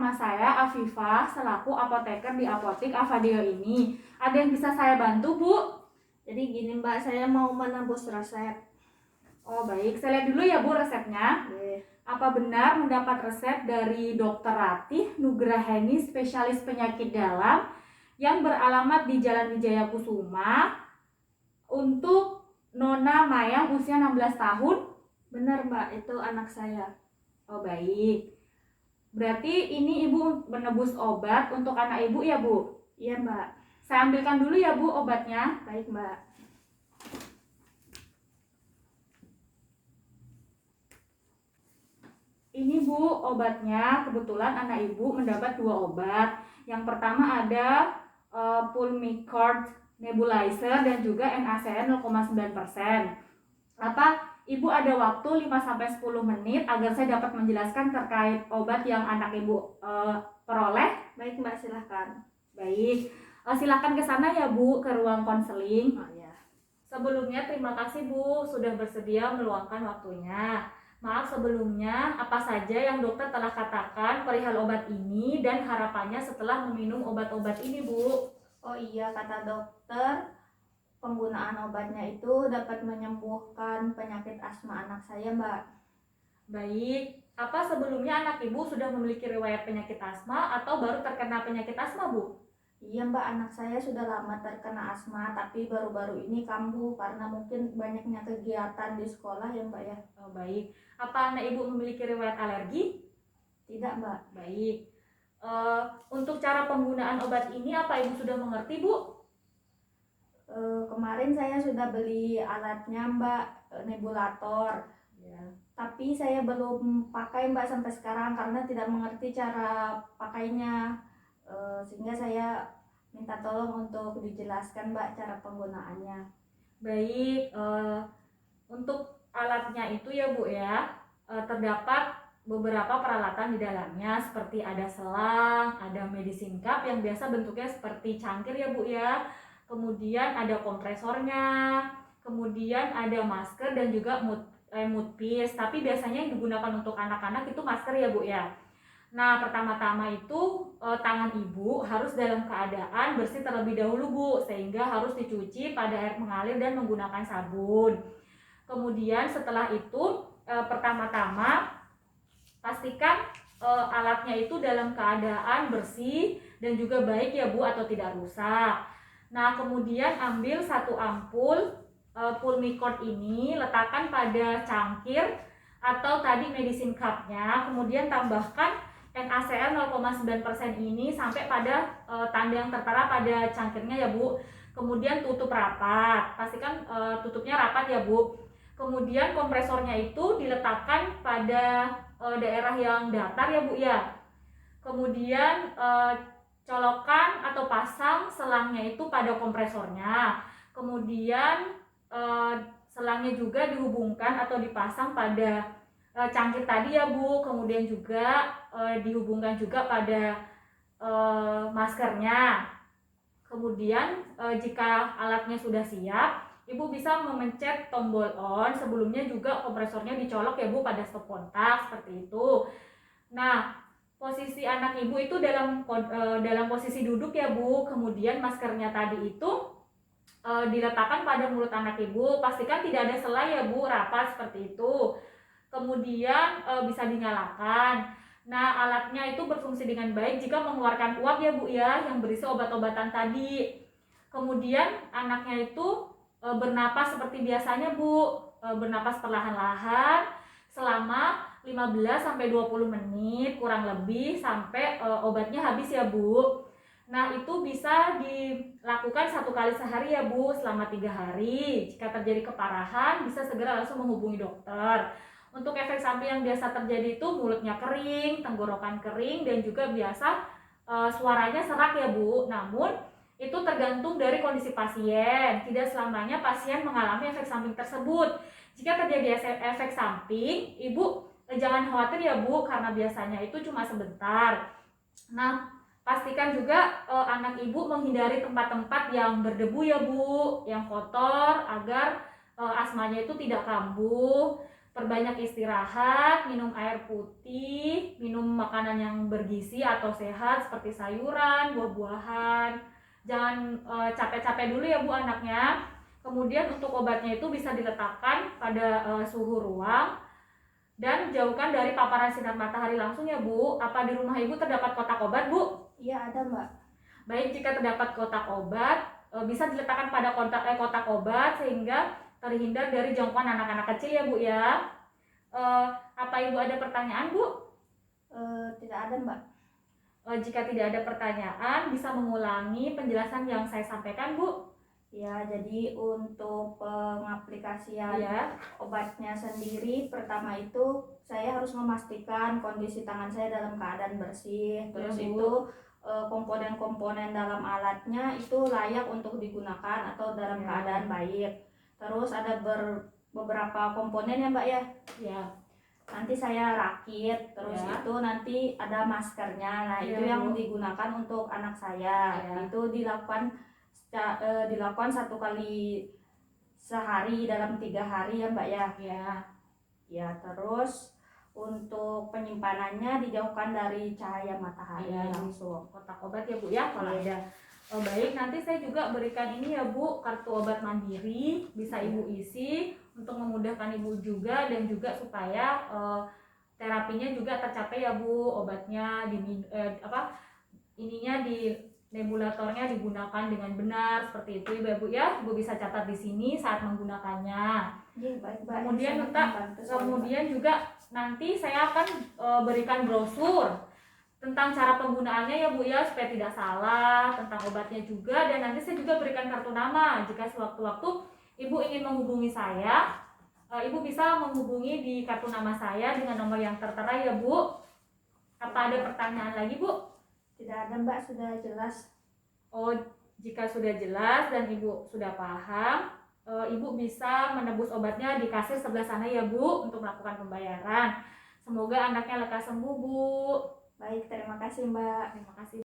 nama saya Afifah selaku apoteker di Apotik Avadio ini. Ada yang bisa saya bantu, Bu? Jadi gini Mbak, saya mau menembus resep. Oh baik, saya lihat dulu ya Bu resepnya. Apa benar mendapat resep dari Dr. Ratih Nugraheni, spesialis penyakit dalam yang beralamat di Jalan Wijaya Kusuma untuk Nona Mayang usia 16 tahun? Benar Mbak, itu anak saya. Oh baik. Berarti ini Ibu menebus obat untuk anak Ibu ya Bu? Iya Mbak. Saya ambilkan dulu ya Bu obatnya. Baik Mbak. Ini Bu obatnya, kebetulan anak Ibu mendapat 2 obat. Yang pertama ada Pulmicort Nebulizer dan juga NaCN 0,9%. Ibu ada waktu 5-10 menit agar saya dapat menjelaskan terkait obat yang anak Ibu peroleh? Baik Mbak, silahkan. Baik, silakan ke sana ya Bu, ke ruang konseling. Oh ya. Sebelumnya terima kasih Bu sudah bersedia meluangkan waktunya. Maaf sebelumnya, apa saja yang dokter telah katakan perihal obat ini dan harapannya setelah meminum obat-obat ini Bu? Oh iya, kata dokter, penggunaan obatnya itu dapat menyembuhkan penyakit asma anak saya Mbak. Baik, apa sebelumnya anak Ibu sudah memiliki riwayat penyakit asma atau baru terkena penyakit asma Bu? Iya Mbak, anak saya sudah lama terkena asma, tapi baru-baru ini kambuh karena mungkin banyaknya kegiatan di sekolah ya Mbak ya. Oh, baik, apa anak Ibu memiliki riwayat alergi? Tidak Mbak. Baik, untuk cara penggunaan obat ini apa Ibu sudah mengerti Bu? Kemarin saya sudah beli alatnya Mbak, nebulator. Ya. Tapi saya belum pakai Mbak sampai sekarang karena tidak mengerti cara pakainya. Sehingga saya minta tolong untuk dijelaskan Mbak cara penggunaannya. Baik, untuk alatnya itu ya Bu ya, terdapat beberapa peralatan di dalamnya seperti ada selang, ada medicine cup yang biasa bentuknya seperti cangkir ya Bu ya. Kemudian ada kompresornya, kemudian ada masker dan juga mouthpiece. Tapi biasanya yang digunakan untuk anak-anak itu masker ya Bu ya. Nah, pertama-tama itu tangan Ibu harus dalam keadaan bersih terlebih dahulu Bu, sehingga harus dicuci pada air mengalir dan menggunakan sabun. Kemudian setelah itu pertama-tama pastikan alatnya itu dalam keadaan bersih dan juga baik ya Bu, atau tidak rusak. Nah, kemudian ambil 1 ampul Pulmicort ini, letakkan pada cangkir atau tadi medicine cup-nya, kemudian tambahkan NaCN 0,9% ini sampai pada tanda yang tertera pada cangkirnya ya Bu. Kemudian tutup rapat, pastikan tutupnya rapat ya Bu. Kemudian kompresornya itu diletakkan pada daerah yang datar ya Bu ya. Kemudian colokkan atau pasang selangnya itu pada kompresornya. Kemudian selangnya juga dihubungkan atau dipasang pada cangkir tadi ya Bu. Kemudian juga dihubungkan juga pada maskernya. Kemudian jika alatnya sudah siap, Ibu bisa memencet tombol on. Sebelumnya juga kompresornya dicolok ya Bu pada stop kontak seperti itu. Nah, posisi anak Ibu itu dalam posisi duduk ya Bu. Kemudian maskernya tadi itu diletakkan pada mulut anak Ibu. Pastikan tidak ada sela ya Bu, rapat seperti itu. Kemudian bisa dinyalakan. Nah, alatnya itu berfungsi dengan baik jika mengeluarkan uap ya Bu ya, yang berisi obat-obatan tadi. Kemudian anaknya itu bernapas seperti biasanya Bu, bernapas perlahan-lahan selama 15-20 menit kurang lebih sampai obatnya habis ya Bu. Nah, itu bisa dilakukan 1 kali sehari ya Bu selama 3 hari. Jika terjadi keparahan bisa segera langsung menghubungi dokter. Untuk efek samping yang biasa terjadi itu mulutnya kering, tenggorokan kering, dan juga biasa suaranya serak ya Bu. Namun itu tergantung dari kondisi pasien. Tidak selamanya pasien mengalami efek samping tersebut. Jika terjadi efek samping, Ibu jangan khawatir ya Bu, karena biasanya itu cuma sebentar. Nah, pastikan juga anak Ibu menghindari tempat-tempat yang berdebu ya Bu, yang kotor, agar asmanya itu tidak kambuh. perbanyak istirahat, minum air putih, minum makanan yang bergizi atau sehat seperti sayuran, buah-buahan. Jangan capek-capek dulu ya Bu anaknya. Kemudian untuk obatnya itu bisa diletakkan pada suhu ruang dan jauhkan dari paparan sinar matahari langsung ya Bu. Apa di rumah Ibu terdapat kotak obat Bu? Iya ada Mbak. Baik, jika terdapat kotak obat, bisa diletakkan pada kotak obat sehingga terhindar dari jangkauan anak-anak kecil ya Bu ya. Apa Ibu ada pertanyaan Bu? Tidak ada Mbak. Jika tidak ada pertanyaan, bisa mengulangi penjelasan yang saya sampaikan Bu. Ya, jadi untuk pengaplikasian Ya, obatnya sendiri, pertama itu saya harus memastikan kondisi tangan saya dalam keadaan bersih. Terus Bu. itu komponen-komponen dalam alatnya itu layak untuk digunakan atau dalam Ya. keadaan baik. Terus ada beberapa komponen ya Mbak ya. Ya, Nanti saya rakit, terus Ya. itu nanti ada maskernya. Nah, Ya, itu yang Bu. digunakan untuk anak saya. Ya. Itu dilakukan 1 kali sehari dalam 3 hari ya Mbak ya. Ya, Ya, terus untuk penyimpanannya dijauhkan dari cahaya matahari Ya. langsung. kotak obat ya Bu ya kalau Ya. ada. Baik, nanti saya juga berikan ini ya Bu, kartu obat mandiri, bisa Ya. Ibu isi untuk memudahkan Ibu juga dan juga supaya terapinya juga tercapai ya Bu, obatnya ininya di nebulatornya digunakan dengan benar seperti itu ya Bu ya. Ibu bisa catat di sini saat menggunakannya. Ya, baik Mbak. Kemudian Ini sangat membantu saya, Mbak. kemudian juga nanti saya akan berikan brosur tentang cara penggunaannya ya Bu ya, supaya tidak salah, tentang obatnya juga, dan nanti saya juga berikan kartu nama. Jika sewaktu-waktu Ibu ingin menghubungi saya, Ibu bisa menghubungi di kartu nama saya dengan nomor yang tertera ya Bu. Apa ada pertanyaan lagi Bu? Tidak ada Mbak, sudah jelas. Oh, jika sudah jelas dan Ibu sudah paham, Ibu bisa menebus obatnya di kasir sebelah sana ya Bu untuk melakukan pembayaran. Semoga anaknya lekas sembuh Bu. Baik, terima kasih Mbak. Terima kasih.